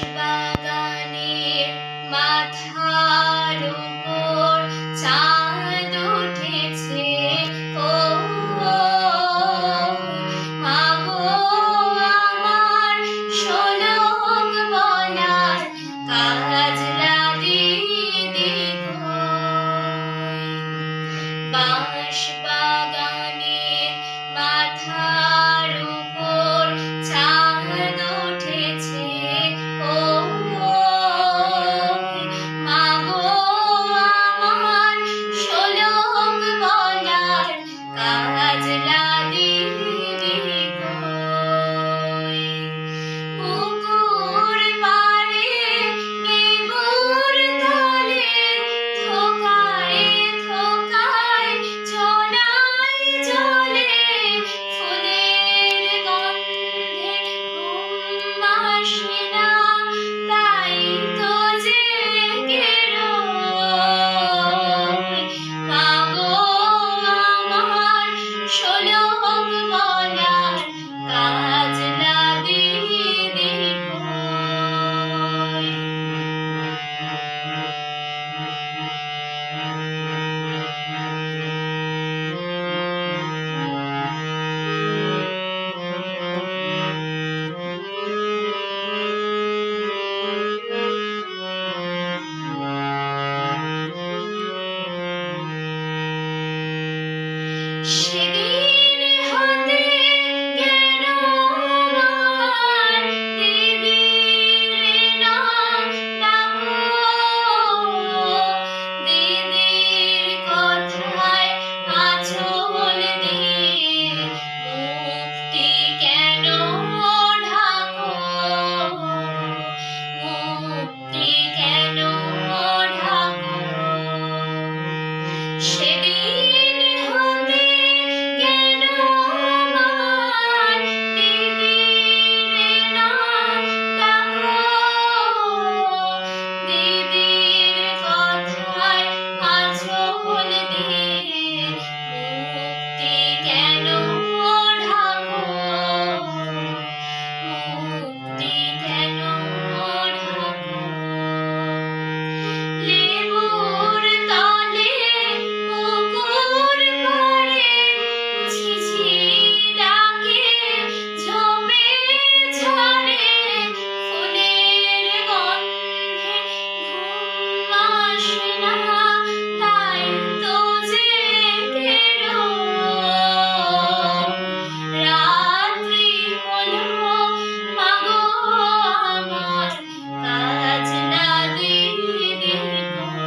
বাঁশবাগানের মাথার উপর চাঁদ উঠেছে, ও মাগো আমার শোলক বলার কাজলা দিদি গো। বাঁশবাগানের মাথার উপর চাঁদ উঠেছে, ও মাগো আমার শোলক বলার কাজলা দিদি গো। পুকুর পাড়ে লেবুর তলে থোকায় থোকায় চোনাই জলে ফুলের গন্ধে ঘুম আসে না, তাই তো জেগে রই। মাগো আমার শোলক বলার কাজলা দিদি কই। সেদিন হতে কেন আমার দিদির নাম ডাকো, দিদির কথায় আঁচল দিয়ে মুখটি কেন ঢাকো, মুখটি কেন ঢাকো। সেদিন হতে কেন আমার দিদির নাম ডাকো, দিদির কথায় আঁচল দিয়ে মুখটি কেন ঢাকো, মুখটি কেন ঢাকো। লেবুর তলে পুকুর পাড়ে ঝিঝিরি ডাকে ঝোপে ঝাড়ে ফুলের গন্ধে ঘুম আসে না, তাই তো জেগে রই। রাত্রি হলো মাগো আমার কাজলা দিদি কই।